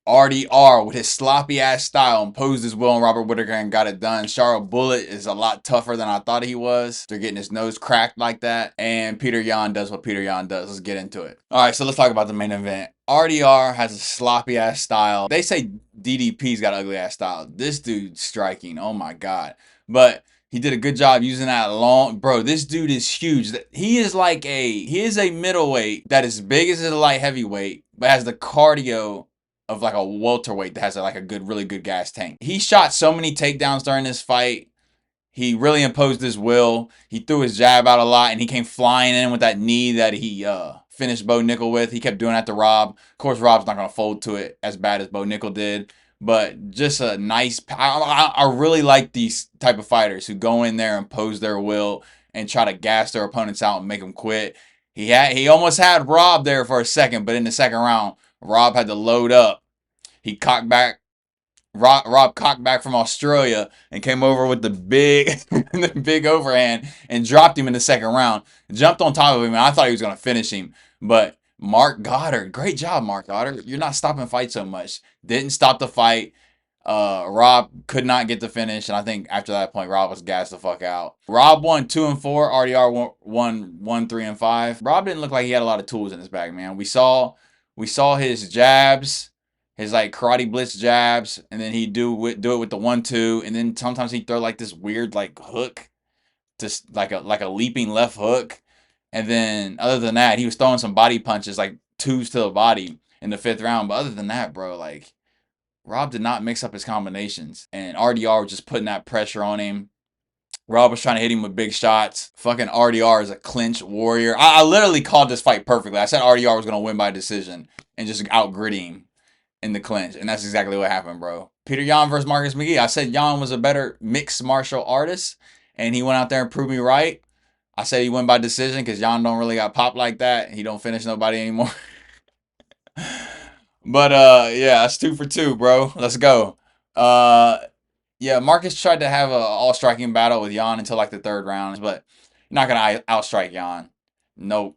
RDR with his sloppy ass style imposed his will on Robert Whittaker and got it done. Charles Bullet is a lot tougher than I thought he was. They're getting his nose cracked like that. And Peter Yan does what Peter Yan does. Let's get into it. All right, so let's talk about the main event. RDR has a sloppy ass style. They say DDP's got ugly ass style. This dude's striking. Oh my God. But he did a good job using that long, bro. This dude is huge. He is a middleweight that is big as a light heavyweight, but has the cardio of like a welterweight that has like a really good gas tank. He shot so many takedowns during this fight. He really imposed his will. He threw his jab out a lot, and he came flying in with that knee that he finished Bo Nickel with. He kept doing that to Rob. Of course, Rob's not gonna fold to it as bad as Bo Nickel did. But just a nice. I really like these type of fighters who go in there, impose their will, and try to gas their opponents out and make them quit. He almost had Rob there for a second, but in the second round, Rob had to load up. He cocked back. Rob cocked back from Australia and came over with the big overhand and dropped him in the second round. Jumped on top of him, and I thought he was going to finish him. But Mark Goddard, great job, Mark Goddard. You're not stopping fights so much. Didn't stop the fight. Rob could not get the finish, and I think after that point, Rob was gassed the fuck out. Rob won 2-4. RDR won 3-5. Rob didn't look like he had a lot of tools in his bag, man. We saw his jabs, his like karate blitz jabs, and then he'd do it with the 1-2, and then sometimes he'd throw like this weird like hook, just like a leaping left hook, and then other than that, he was throwing some body punches like twos to the body in the 5th round. But other than that, bro, like Rob did not mix up his combinations, and RDR was just putting that pressure on him. Rob was trying to hit him with big shots. Fucking RDR is a clinch warrior. I literally called this fight perfectly. I said RDR was gonna win by decision and just out-gritty him in the clinch, and that's exactly what happened, bro. Peter Yan versus Marcus McGhee. I said Yan was a better mixed martial artist, and he went out there and proved me right. I said he won by decision because Yan don't really got popped like that. He don't finish nobody anymore. But yeah, that's 2 for 2, bro. Let's go. Yeah, Marcus tried to have a all striking battle with Yan until like the 3rd round, but you're not gonna outstrike Yan. Nope.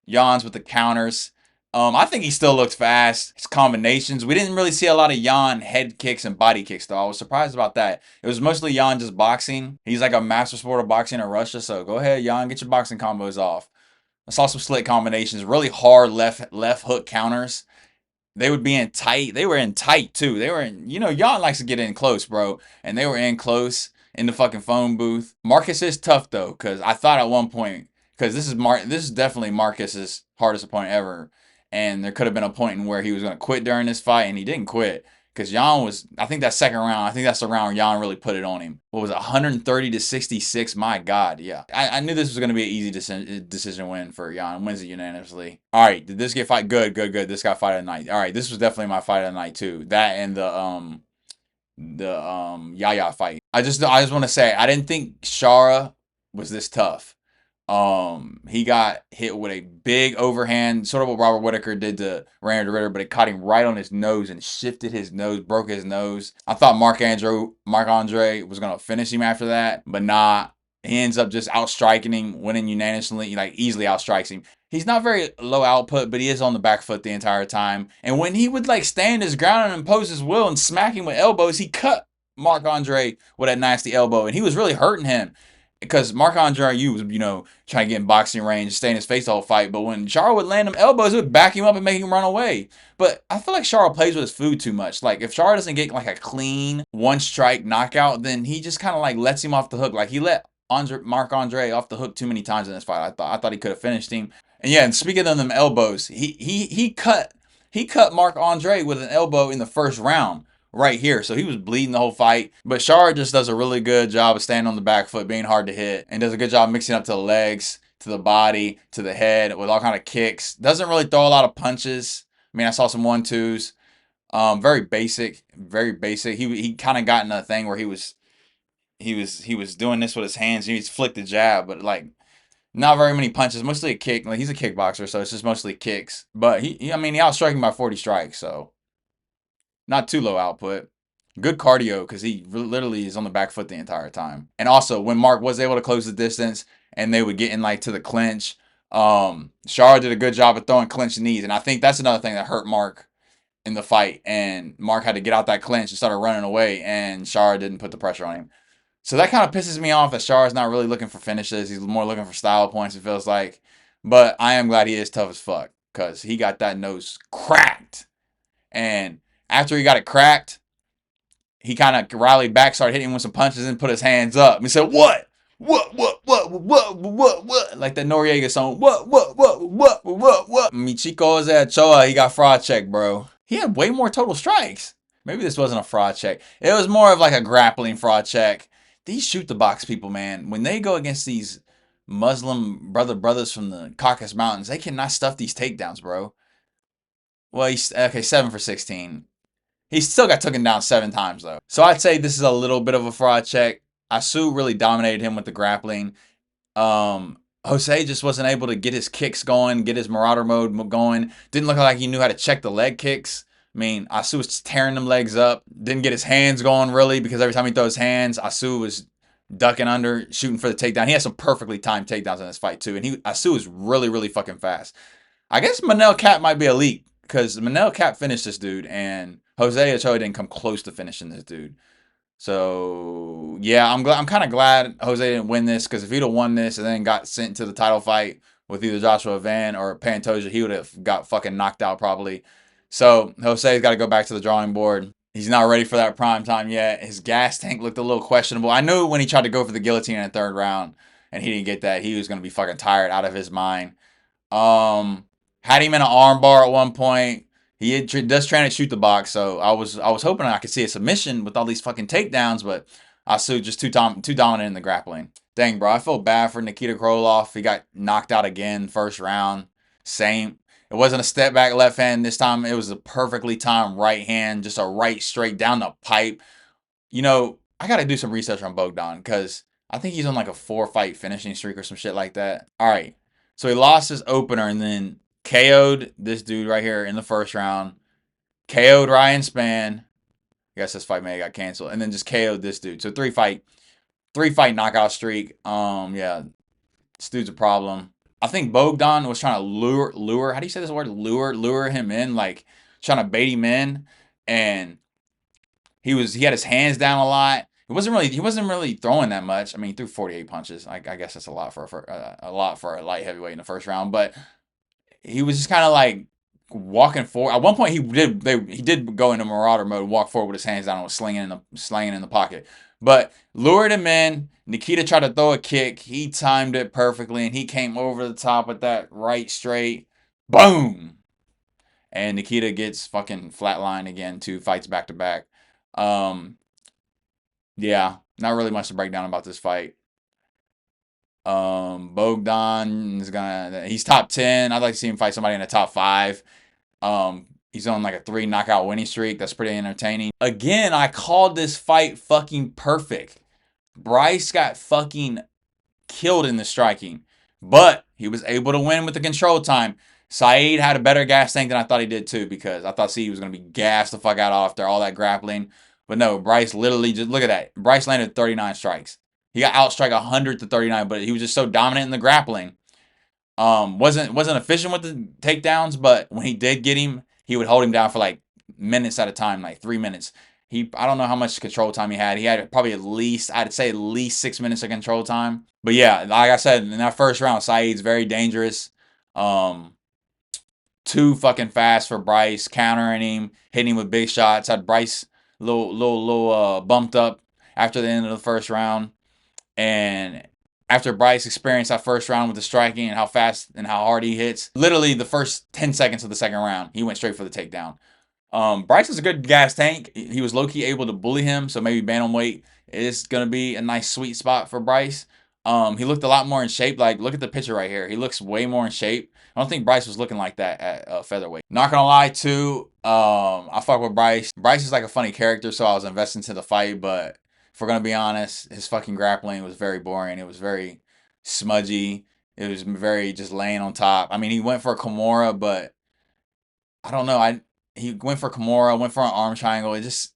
Yan's with the counters. I think he still looks fast. His combinations. We didn't really see a lot of Yan head kicks and body kicks, though. I was surprised about that. It was mostly Yan just boxing. He's like a master sport of boxing in Russia, so go ahead, Yan, get your boxing combos off. I saw some slick combinations, really hard left hook counters. They would be in tight. They were in tight, too. They were in, Yan likes to get in close, bro. And they were in close in the fucking phone booth. Marcus is tough, though, because I thought at one point, because this is definitely Marcus's hardest opponent ever. And there could have been a point in where he was going to quit during this fight, and he didn't quit. Because Yan was, I think that second round, I think that's the round Yan really put it on him. What was it, 130-66? My God, yeah. I knew this was going to be an easy decision win for Yan. Wins it unanimously. All right, did this get fight? Good. This got fight of the night. All right, this was definitely my fight of the night, too. That and the Yahya fight. I just want to say, I didn't think Shara was this tough. He got hit with a big overhand, sort of what Robert Whittaker did to Randy Ritter, but it caught him right on his nose and shifted his nose, broke his nose. I thought Marc Andre was gonna finish him after that, but nah. He ends up just outstriking him, winning unanimously, like easily outstrikes him. He's not very low output, but he is on the back foot the entire time. And when he would like stand his ground and impose his will and smack him with elbows, he cut Marc Andre with that nasty elbow, and he was really hurting him. Because Marc Andre was, trying to get in boxing range, stay in his face the whole fight. But when Charles would land them elbows, it would back him up and make him run away. But I feel like Charles plays with his food too much. Like, if Charles doesn't get, like, a clean one-strike knockout, then he just kind of, like, lets him off the hook. Like, he let Marc Andre off the hook too many times in this fight. I thought he could have finished him. And, yeah, and speaking of them elbows, he cut Marc Andre with an elbow in the 1st round. Right here. So he was bleeding the whole fight. But Shara just does a really good job of standing on the back foot, being hard to hit, and does a good job mixing up to the legs, to the body, to the head with all kind of kicks. Doesn't really throw a lot of punches. I mean, I saw some 1-2s. Very basic. Very basic. He kind of got in a thing where he was doing this with his hands. He's flicked the jab, but like not very many punches. Mostly a kick. Like, he's a kickboxer, so it's just mostly kicks. But he outstruck him by 40 strikes, so not too low output. Good cardio because he literally is on the back foot the entire time. And also, when Mark was able to close the distance and they would get in like to the clinch, Shara did a good job of throwing clinch knees. And I think that's another thing that hurt Mark in the fight, and Mark had to get out that clinch and started running away, and Shara didn't put the pressure on him. So that kind of pisses me off that Shara's not really looking for finishes. He's more looking for style points, it feels like. But I am glad he is tough as fuck, because he got that nose cracked. And after he got it cracked, he kind of rallied back, started hitting him with some punches, and put his hands up. And he said, what? What? Like the Noriega song. What? Michiko is at Ochoa. He got fraud checked, bro. He had way more total strikes. Maybe this wasn't a fraud check. It was more of like a grappling fraud check. These shoot the box people, man, when they go against these Muslim brothers from the Caucasus Mountains, they cannot stuff these takedowns, bro. Well, he's okay, 7 for 16. He still got taken down 7 times, though. So I'd say this is a little bit of a fraud check. Asu really dominated him with the grappling. Jose just wasn't able to get his kicks going, get his marauder mode going. Didn't look like he knew how to check the leg kicks. I mean, Asu was tearing them legs up. Didn't get his hands going, really, because every time he throws his hands, Asu was ducking under, shooting for the takedown. He had some perfectly timed takedowns in this fight, too. And Asu is really, really fucking fast. I guess Manel Cap might be elite, because Manel Cap finished this dude, and Jose Ochoa didn't come close to finishing this dude. So yeah, I'm kind of glad Jose didn't win this, because if he'd have won this and then got sent to the title fight with either Joshua Van or Pantoja, he would have got fucking knocked out probably. So Jose's got to go back to the drawing board. He's not ready for that prime time yet. His gas tank looked a little questionable. I knew when he tried to go for the guillotine in the 3rd round and he didn't get that, he was going to be fucking tired out of his mind. Had him in an arm bar at one point. He does try to shoot the box, so I was hoping I could see a submission with all these fucking takedowns, but Asu just too dominant in the grappling. Dang, bro, I feel bad for Nikita Krylov. He got knocked out again 1st round. Same. It wasn't a step back left hand this time. It was a perfectly timed right hand, just a right straight down the pipe. You know, I got to do some research on Bogdan, because I think he's on like a 4-fight finishing streak or some shit like that. All right, so he lost his opener and then KO'd this dude right here in the 1st round. KO'd Ryan Spann. I guess this fight may have got canceled. And then just KO'd this dude. So 3-fight knockout streak. Yeah, this dude's a problem. I think Bogdan was trying to lure. How do you say this word? Lure him in, like trying to bait him in. And he had his hands down a lot. He wasn't really throwing that much. I mean, he threw 48 punches. I guess that's a lot for a light heavyweight in the 1st round, but he was just kind of like walking forward. At one point, he did go into marauder mode, walk forward with his hands down, and was slinging in the pocket. But lured him in. Nikita tried to throw a kick. He timed it perfectly, and he came over the top with that right straight. Boom! And Nikita gets fucking flatlined again. 2 fights back to back. Yeah, not really much to break down about this fight. Bogdan he's top 10. I'd like to see him fight somebody in the top 5. He's on like a 3 knockout winning streak. That's pretty entertaining. Again, I called this fight fucking perfect. Bryce got fucking killed in the striking, but he was able to win with the control time. Saeed had a better gas tank than I thought he did too, because I thought Saeed was going to be gassed the fuck out after all that grappling. But no, Bryce literally just, look at that. Bryce landed 39 strikes. He got outstrike 100 to 39, but he was just so dominant in the grappling. Wasn't efficient with the takedowns, but when he did get him, he would hold him down for like minutes at a time, like 3 minutes. I don't know how much control time he had. He had probably I'd say at least 6 minutes of control time. But yeah, like I said, in that 1st round, Saeed's very dangerous. Too fucking fast for Bryce, countering him, hitting him with big shots. Had Bryce little bumped up after the end of the 1st round. And after Bryce experienced that 1st round with the striking and how fast and how hard he hits, literally the first 10 seconds of the 2nd round, he went straight for the takedown. Bryce is a good gas tank. He was low-key able to bully him, so maybe bantamweight is going to be a nice sweet spot for Bryce. He looked a lot more in shape. Like, look at the picture right here. He looks way more in shape. I don't think Bryce was looking like that at featherweight. Not gonna lie, too, I fuck with Bryce. Bryce is like a funny character, so I was invested into the fight, but if we're gonna be honest, his fucking grappling was very boring. It was very smudgy. It was very just laying on top. I mean, he went for a Kimura, but I don't know. He went for Kimura, went for an arm triangle. It just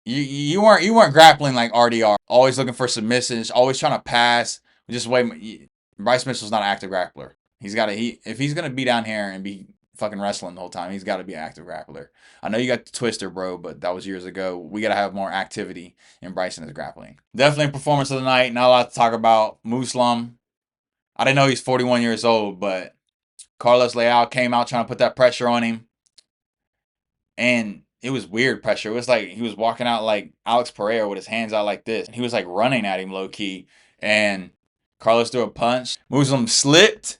you weren't grappling like RDR. Always looking for submissions. Always trying to pass. Just wait. Bryce Mitchell's not an active grappler. If he's gonna be down here and be fucking wrestling the whole time. He's got to be an active grappler. I know you got the twister, bro, but that was years ago. We got to have more activity in Bryson's grappling. Definitely performance of the night. Not a lot to talk about. Muslim. I didn't know he's 41 years old, but Carlos Leal came out trying to put that pressure on him. And it was weird pressure. It was like he was walking out like Alex Pereira with his hands out like this. And he was like running at him low key. And Carlos threw a punch. Muslim slipped.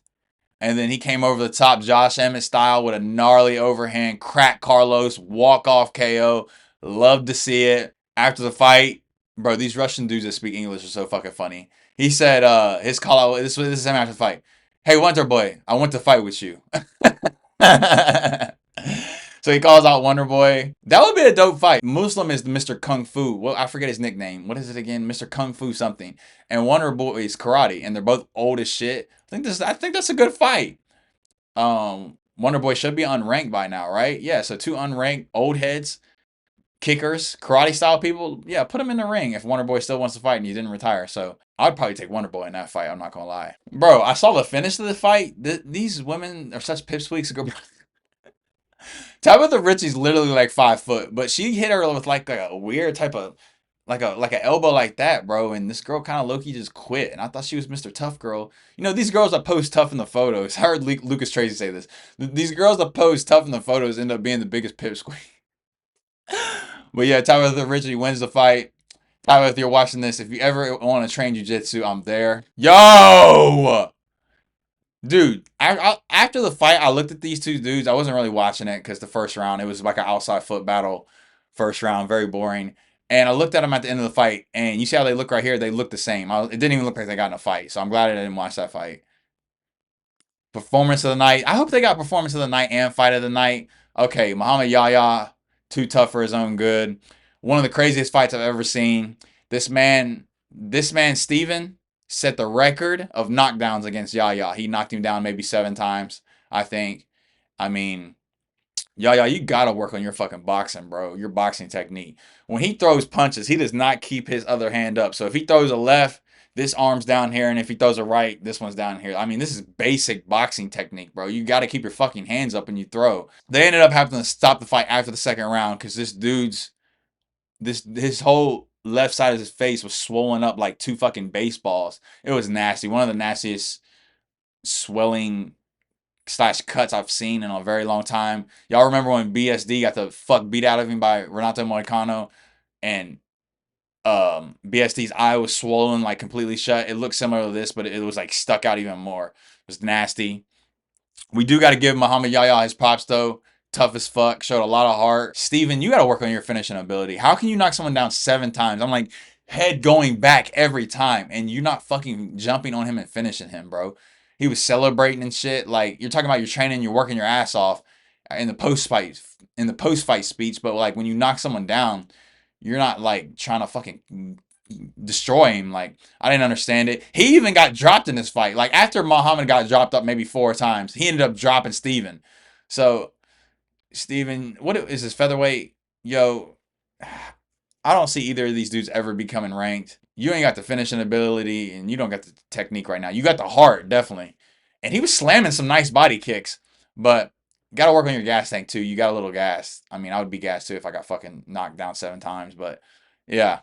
And then he came over the top Josh Emmett style with a gnarly overhand. Crack Carlos. Walk off KO. Love to see it. After the fight, bro, these Russian dudes that speak English are so fucking funny. He said his call out, this is him after the fight. Hey, Wonder Boy, I want to fight with you. So he calls out Wonder Boy. That would be a dope fight. Muslim is Mr. Kung Fu. Well, I forget his nickname. What is it again? Mr. Kung Fu something. And Wonder Boy is karate, and they're both old as shit. I think that's a good fight. Wonder Boy should be unranked by now, right? Yeah, so 2 unranked old heads, kickers, karate style people. Yeah, put them in the ring if Wonder Boy still wants to fight and he didn't retire. So I'd probably take Wonder Boy in that fight. I'm not gonna lie, bro. I saw the finish of the fight. These women are such pipsqueaks. Tabitha Ricci's literally like 5 foot, but she hit her with like a weird type of like an elbow like that, bro. And this girl kind of low-key just quit. And I thought she was Mr. Tough Girl. You know, these girls that pose tough in the photos. I heard Lucas Tracy say this. These girls that pose tough in the photos end up being the biggest pipsqueak. But yeah, Tabitha Ricci wins the fight. Tabitha, if you're watching this, if you ever want to train jiu-jitsu, I'm there. Yo! Dude, after the fight, I looked at these 2 dudes. I wasn't really watching it because the first round, it was like an outside foot battle. First round, very boring. And I looked at them at the end of the fight, and you see how they look right here? They look the same. It didn't even look like they got in a fight, so I'm glad I didn't watch that fight. Performance of the night. I hope they got performance of the night and fight of the night. Okay, Muhammad Yahya, too tough for his own good. One of the craziest fights I've ever seen. This man, Steven, set the record of knockdowns against Yahya. He knocked him down maybe 7 times, I think. I mean, Yahya, you gotta work on your fucking boxing, bro. Your boxing technique. When he throws punches, he does not keep his other hand up. So if he throws a left, this arm's down here, and if he throws a right, this one's down here. I mean, this is basic boxing technique, bro. You gotta keep your fucking hands up when you throw. They ended up having to stop the fight after the second round because this dude's his whole left side of his face was swollen up like 2 fucking baseballs. It was nasty. One of the nastiest swelling / cuts I've seen in a very long time. Y'all remember when BSD got the fuck beat out of him by Renato Moicano, and BSD's eye was swollen like completely shut. It looked similar to this, but it was like stuck out even more. It was nasty. We do got to give Muhammad Yahya his props though. Tough as fuck. Showed a lot of heart. Steven, you got to work on your finishing ability. How can you knock someone down 7 times? I'm like, head going back every time, and you're not fucking jumping on him and finishing him, bro. He was celebrating and shit. Like, you're talking about you're training, you're working your ass off in the post-fight speech, but like when you knock someone down, you're not like trying to fucking destroy him. Like, I didn't understand it. He even got dropped in this fight. Like, after Muhammad got dropped up maybe 4 times, he ended up dropping Steven. So Steven, what is his featherweight? Yo, I don't see either of these dudes ever becoming ranked. You ain't got the finishing ability, and you don't got the technique right now. You got the heart, definitely. And he was slamming some nice body kicks, but you got to work on your gas tank, too. You got a little gas. I mean, I would be gassed, too, if I got fucking knocked down 7 times, but yeah.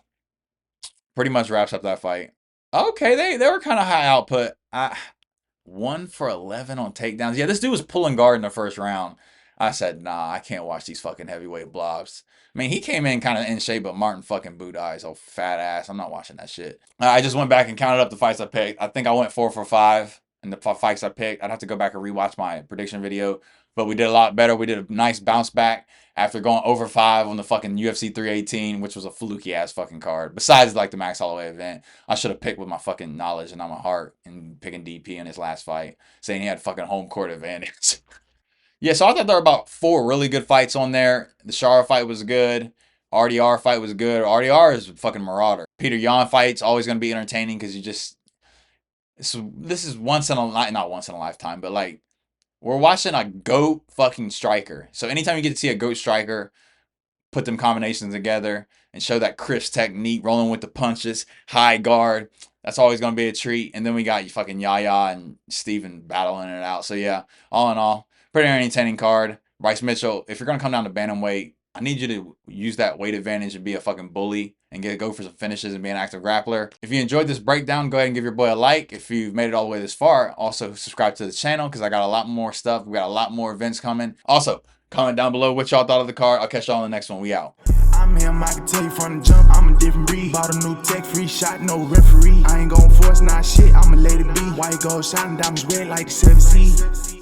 Pretty much wraps up that fight. Okay, they were kind of high output. 1 for 11 on takedowns. Yeah, this dude was pulling guard in the first round. I said, nah, I can't watch these fucking heavyweight blobs. I mean, he came in kind of in shape, but Martin fucking boot eyes, oh fat ass. I'm not watching that shit. I just went back and counted up the fights I picked. I think I went 4 for 5 in the fights I picked. I'd have to go back and rewatch my prediction video, but we did a lot better. We did a nice bounce back after going over 5 on the fucking UFC 318, which was a fluky ass fucking card. Besides like the Max Holloway event, I should have picked with my fucking knowledge and not my heart and picking DP in his last fight, saying he had fucking home court advantage. Yeah, so I thought there were about 4 really good fights on there. The Shara fight was good. RDR fight was good. RDR is a fucking marauder. Peter Yan fight's always going to be entertaining because you just... This is once in a... Not once in a lifetime, but like... We're watching a GOAT fucking striker. So anytime you get to see a GOAT striker, put them combinations together and show that crisp technique, rolling with the punches, high guard, that's always going to be a treat. And then we got you fucking Yahya and Steven battling it out. So yeah, all in all, Pretty entertaining card. Bryce Mitchell, if you're going to come down to bantamweight, I need you to use that weight advantage and be a fucking bully and go for some finishes and be an active grappler. If you enjoyed this breakdown, go ahead and give your boy a like. If you've made it all the way this far, also subscribe to the channel because I got a lot more stuff. We got a lot more events coming. Also, comment down below what y'all thought of the card. I'll catch y'all in the next one. We out. I'm him, I can tell you from the jump, I'm a different breed. Bought a new tech, free shot, no referee. I ain't gon' force, nah shit, I'ma let it be. White gold shining, diamonds red like the 7C.